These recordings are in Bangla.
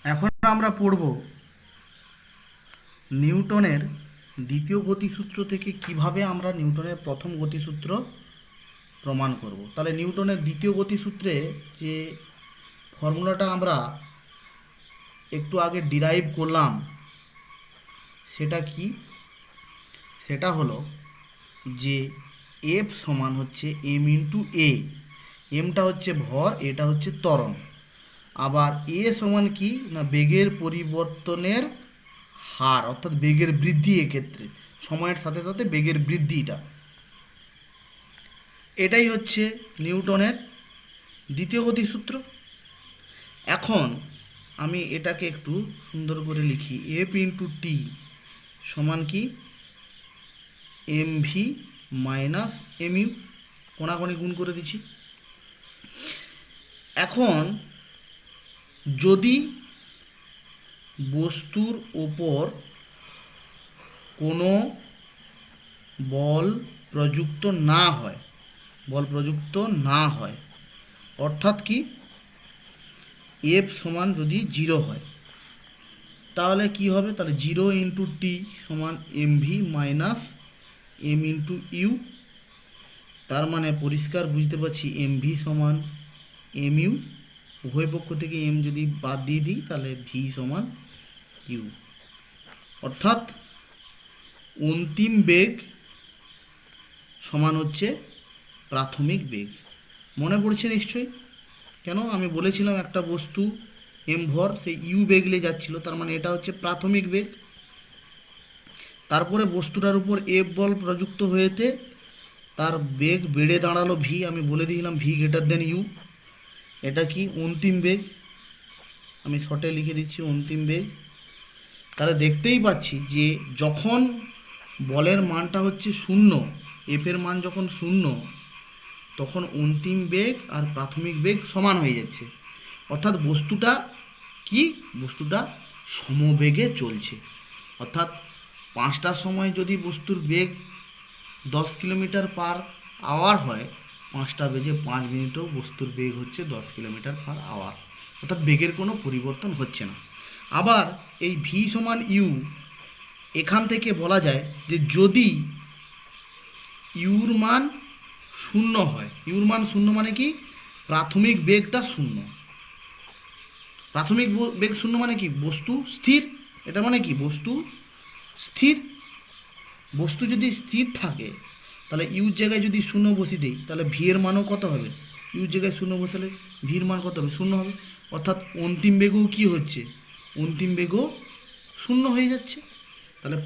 এখন আমরা পড়ব নিউটনের দ্বিতীয় গতিসূত্র থেকে কিভাবে আমরা নিউটনের প্রথম গতিসূত্র প্রমাণ করব। তাহলে নিউটনের দ্বিতীয় গতিসূত্রে যে ফর্মুলাটা আমরা একটু আগে ডিরাইভ করলাম সেটা কি? সেটা হলো যে এফ সমান হচ্ছে এম ইন্টু এ। এমটা হচ্ছে ভর, এটা হচ্ছে ত্বরণ। আবার এ সমান কি না বেগের পরিবর্তনের হার, অর্থাৎ বেগের বৃদ্ধি। এক্ষেত্রে সময়ের সাথে সাথে বেগের বৃদ্ধিটা, এটাই হচ্ছে নিউটনের দ্বিতীয় গতিসূত্র। এখন আমি এটাকে একটু সুন্দর করে লিখি। এফ ইন্টু টি সমান কি m V minus M u, কোনাকুনি গুণ করে দিচ্ছি। এখন যদি বস্তুর ওপর কোনো বল প্রযুক্ত না হয়, অর্থাৎ কি এফ সমান যদি 0 হয়, তাহলে কি হবে? তাহলে 0 ইন্টু টি সমান m V minus m into u. তার মানে পরিষ্কার বুঝতে পারছি এম ভি সমান এম ইউ। উভয় পক্ষ থেকে এম যদি বাদ দিয়ে দিই তাহলে ভি সমান ইউ। অর্থাৎ অন্তিম বেগ সমান হচ্ছে প্রাথমিক বেগ। মনে পড়ছে নিশ্চয়ই? কেন আমি বলেছিলাম একটা বস্তু এম ভর সেই ইউ বেগলে যাচ্ছিল, তার মানে এটা হচ্ছে প্রাথমিক বেগ। তারপরে বস্তুটার উপর এফ বল প্রযুক্ত হয়েতে তার বেগ বেড়ে দাঁড়ালো ভি। আমি বলে দিয়েছিলাম ভি গ্রেটার দেন ইউ। এটা কি অন্তিম বেগ, আমি শর্টে লিখে দিচ্ছি অন্তিম বেগ। তাহলে দেখতেই পাচ্ছি যে যখন বলের মানটা হচ্ছে 0, এফের মান যখন 0, তখন অন্তিম বেগ আর প্রাথমিক বেগ সমান হয়ে যাচ্ছে। অর্থাৎ বস্তুটা সমবেগে চলছে। অর্থাৎ 5টার সময় যদি বস্তুর বেগ 10 কিলোমিটার পার আওয়ার হয়, 5টা বেজে 5 মিনিটেও বস্তুর বেগ হচ্ছে 10 কিলোমিটার পার আওয়ার। অর্থাৎ বেগের কোনো পরিবর্তন হচ্ছে না। আবার এই ভি সমান ইউ, এখান থেকে বলা যায় যে যদি ইউর মান 0 হয়, ইউর মান 0 মানে কি প্রাথমিক বেগটা 0। প্রাথমিক বেগ 0 মানে কি বস্তু স্থির। এটা মানে কি বস্তু স্থির। বস্তু যদি স্থির থাকে তাহলে ইউর জায়গায় যদি 0 বসিয়ে দিই তাহলে ভি এর মানও কত হবে? ইউর জায়গায় 0 বসালে ভির মান কত হবে? 0 হবে। অর্থাৎ অন্তিম বেগও কি হচ্ছে? অন্তিম বেগও 0 হয়ে যাচ্ছে। তাহলে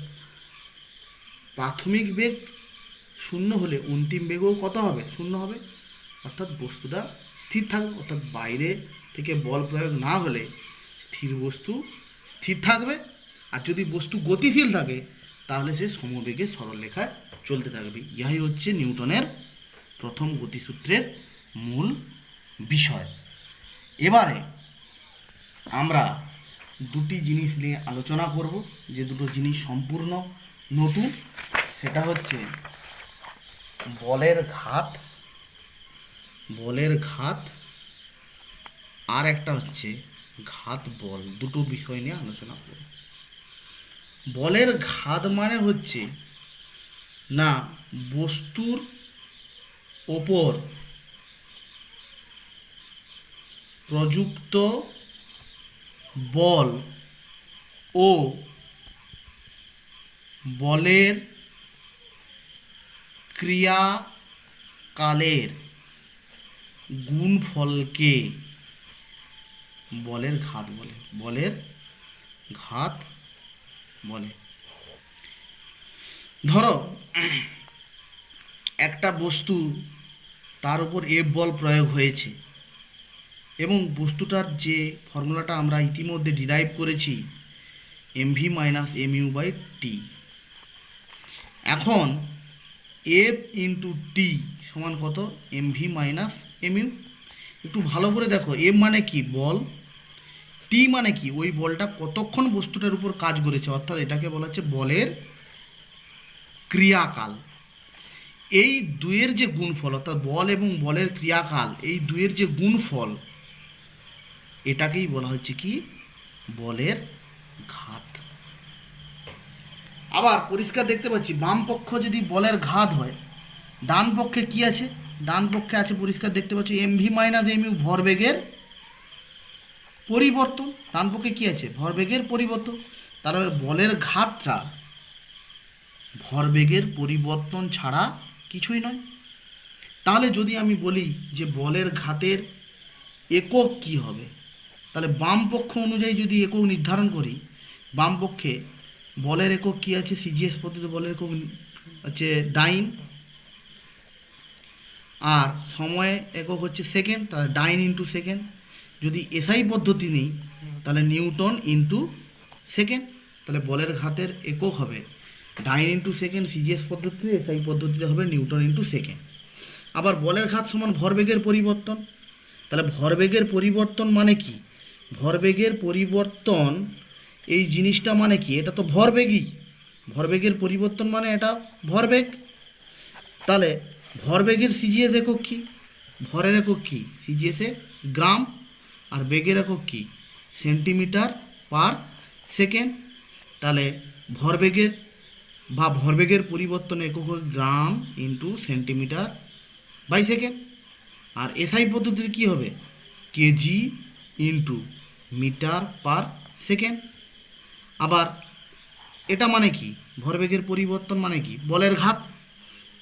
প্রাথমিক বেগ 0 হলে অন্তিম বেগও কত হবে? 0 হবে। অর্থাৎ বস্তুটা স্থির থাকবে। অর্থাৎ বাইরে থেকে বল প্রয়োগ না হলে স্থির বস্তু স্থির থাকবে। আর যদি বস্তু গতিশীল থাকে তাহলে সে সমবেগে সরলরেখায় চলতে থাকবে। ইহাই হচ্ছে নিউটনের প্রথম গতিসূত্রের মূল বিষয়। এবারে আমরা দুটি জিনিস নিয়ে আলোচনা করব, যে দুটো জিনিস সম্পূর্ণ নতুন। সেটা হচ্ছে বলের ঘাত আর একটা হচ্ছে ঘাত বল। দুটো বিষয় নিয়ে আলোচনা করব। বলের ঘাত মানে হচ্ছে না বস্তুর ওপর প্রযুক্ত বল ও বলের ক্রিয়াকালের গুণফলকে বলের ঘাত বলে। ধরো একটা বস্তু, তার উপর এফ বল প্রয়োগ হয়েছে এবং বস্তুটার যে ফর্মুলাটা আমরা ইতিমধ্যে ডিরাইভ করেছি M V minus M U by T. এখন এফ ইন্টু টি সমান কত? M V minus M U. একটু ভালো করে দেখো, এম মানে কি বল, টি মানে কি ওই বলটা কতক্ষণ বস্তুটার উপর কাজ করেছে, অর্থাৎ এটাকে বলা হচ্ছে বলের ক্রিয়াকাল। এই দুয়ের যে গুণফল, অর্থাৎ বল এবং বলের ক্রিয়াকাল, এই দুয়ের যে গুণফল, এটাকেই বলা হচ্ছে কি বলের ঘাত। আবার পরিষ্কার দেখতে পাচ্ছি বাম পক্ষ যদি বলের ঘাত হয়, ডান পক্ষে কি আছে? ডান পক্ষে আছে পরিষ্কার দেখতে পাচ্ছি এমভি মাইনাস এমইউ ভরবেগের পরিবর্তন। ডান পক্ষে কি আছে? ভরবেগের পরিবর্তন। তাহলে বলের ঘাতটা ভরবেগের পরিবর্তন ছাড়া কিছুই নয়। তাহলে যদি আমি বলি যে বলের ঘাতের একক কি হবে, তাহলে বাম পক্ষ অনুযায়ী যদি একক নির্ধারণ করি, বাম পক্ষে বলের একক কি আছে? সিজিএস পদ্ধতিতে বলের একক হচ্ছে ডাইন, আর সময় একক হচ্ছে সেকেন্ড, তাহলে ডাইন ইন্টু সেকেন্ড। যদি এসআই পদ্ধতি নিই তাহলে নিউটন ইন্টু সেকেন্ড। তাহলে বলের ঘাতের একক হবে ডাইন ইন্টু সেকেন্ড সিজিএস পদ্ধতিতে, এসআই পদ্ধতিতে হবে নিউটন ইন্টু সেকেন্ড। আবার বলের ঘাত সমান ভরবেগের পরিবর্তন। তাহলে ভরবেগের পরিবর্তন মানে কি? ভরবেগের পরিবর্তন এই জিনিসটা মানে কি? এটা তো ভরবেগই। ভরবেগের পরিবর্তন মানে এটা ভরবেগ। তাহলে ভরবেগের সিজিএস একক কি? ভরের একক কি? সিজিএসে গ্রাম, আর বেগের একক কি? Centimetre per second. তাহলে ভরবেগের ভরবেগের পরিবর্তন একক হল gram into centimetre by second. আর এসআই পদ্ধতিতে কী হবে? KG into metre per second. আবার এটা মানে কি? ভরবেগের পরিবর্তন মানে কি? বলের ঘাত।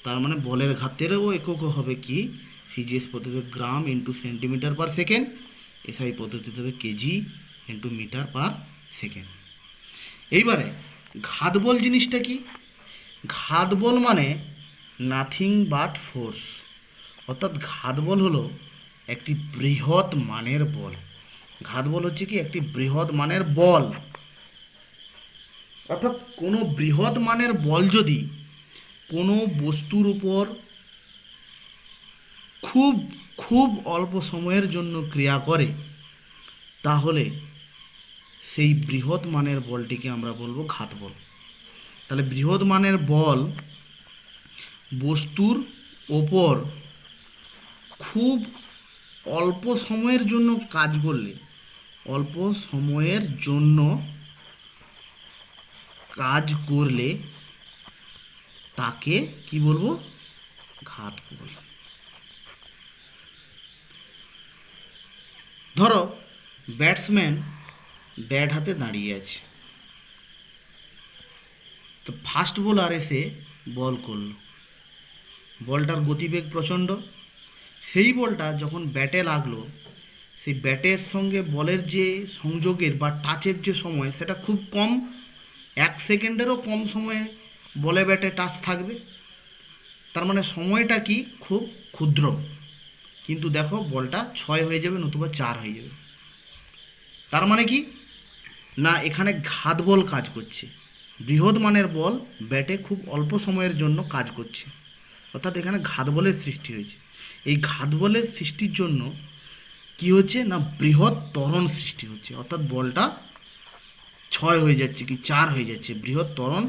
তার মানে বলের ঘাতেরও একক হবে কি? সিজিএস পদ্ধতিতে gram into centimetre per second, SI পদ্ধতিতে হবে KG into metre per second. এইবারে ঘাত বল জিনিসটা কি? ঘাত বল মানে নাথিং বাট ফোর্স। অর্থাৎ ঘাত বল হলো একটি বৃহৎ মানের বল। ঘাত বল হচ্ছে কি? একটি বৃহৎ মানের বল। অর্থাৎ কোনো বৃহৎ মানের বল যদি কোনো বস্তুর উপর খুব খুব অল্প সময়ের জন্য ক্রিয়া করে, তাহলে সেই বৃহৎ মানের বলটিকে আমরা বলবো ঘাত বল। তাহলে বৃহৎ মানের বল বস্তুর ওপর খুব অল্প সময়ের জন্য কাজ করলে, অল্প সময়ের জন্য কাজ করলে তাকে কি বলবো? ঘাত বল। ধরো ব্যাটসম্যান ব্যাট হাতে দাঁড়িয়ে আছে, তো ফাস্ট বোলার এসে বল করলো, বলটার গতিবেগ প্রচণ্ড। সেই বলটা যখন ব্যাটে লাগলো, সেই ব্যাটের সঙ্গে বলের যে সংযোগের বা টাচের যে সময় সেটা খুব কম, 1 সেকেন্ডেরও কম সময়ে বলে ব্যাটে টাচ থাকবে। তার মানে সময়টা কি? খুব ক্ষুদ্র। কিন্তু দেখো বলটা 6 হয়ে যাবে, নতুবা 4 হয়ে যাবে। তার মানে কি না, এখানে ঘাত বল কাজ করছে। বৃহৎ মানের বল ব্যাটে খুব অল্প সময়ের জন্য কাজ করছে, অর্থাৎ এখানে ঘাত বলের সৃষ্টি হয়েছে। এই ঘাত বলের সৃষ্টির জন্য কি হচ্ছে না, বৃহৎ ত্বরণ সৃষ্টি হচ্ছে, অর্থাৎ বলটা 6 হয়ে যাচ্ছে কি 4 হয়ে যাচ্ছে, বৃহৎ ত্বরণ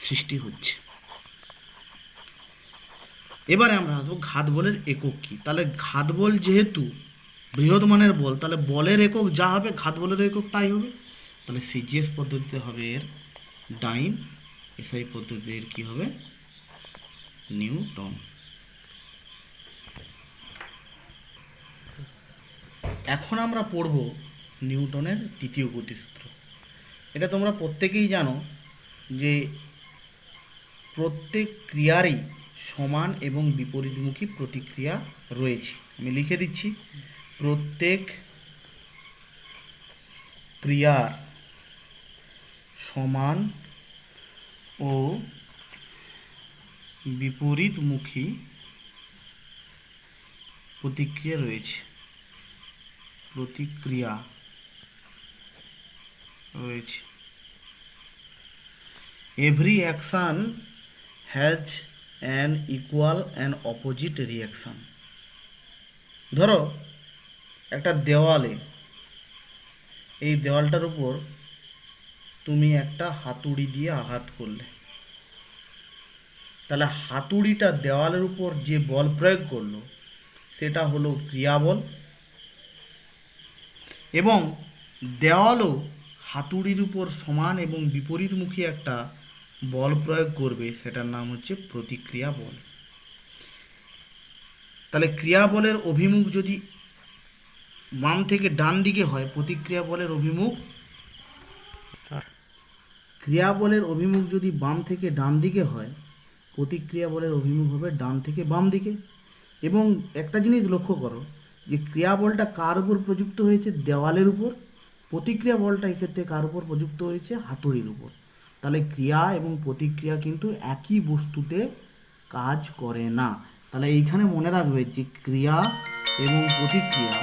সৃষ্টি হচ্ছে। এবারে আমরা আসবো ঘাত বলের একক কি। তাহলে ঘাত বল যেহেতু বৃহৎ মানের বল, তাহলে বলের একক যা হবে ঘাত বলের একক তাই হবে। তাহলে সিজিএস পদ্ধতিতে হবে এর ডাইন, এসআই পদ্ধতিতে এর কী হবে? নিউটন। এখন আমরা পড়ব নিউটনের তৃতীয় গতিসূত্র। এটা তোমরা প্রত্যেকেই জানো যে প্রত্যেক ক্রিয়ারই সমান এবং বিপরীতমুখী প্রতিক্রিয়া রয়েছে। আমি লিখে দিচ্ছি, প্রত্যেক ক্রিয়ার সমান ও বিপরীতমুখী প্রতিক্রিয়া রয়েছে, প্রতিক্রিয়া রয়েছে। Every action has an equal and opposite reaction. ধরো একটা দেওয়ালে, এই দেওয়ালটার উপর তুমি একটা হাতুড়ি দিয়ে আঘাত করলে, তাহলে হাতুড়িটা দেওয়ালের উপর যে বল প্রয়োগ করলো সেটা হলো ক্রিয়াবল, এবং দেওয়ালও হাতুড়ির উপর সমান এবং বিপরীতমুখী একটা বল প্রয়োগ করবে, সেটার নাম হচ্ছে প্রতিক্রিয়া বল। তাহলে ক্রিয়া বলের অভিমুখ যদি বাম থেকে ডান দিকে হয়, প্রতিক্রিয়া বলের অভিমুখ, ক্রিয়া বলের অভিমুখ যদি বাম থেকে ডান দিকে হয়, প্রতিক্রিয়া বলের অভিমুখ হবে ডান থেকে বাম দিকে। এবং একটা জিনিস লক্ষ্য করো যে ক্রিয়া বলটা কার উপর প্রযুক্ত হয়েছে? দেওয়ালের উপর। প্রতিক্রিয়া বলটা এক্ষেত্রে কার উপর প্রযুক্ত হয়েছে? হাতুড়ির উপর। তাহলে ক্রিয়া এবং প্রতিক্রিয়া কিন্তু একই বস্তুতে কাজ করে না। তাহলে এইখানে মনে রাখবে যে ক্রিয়া এবং প্রতিক্রিয়া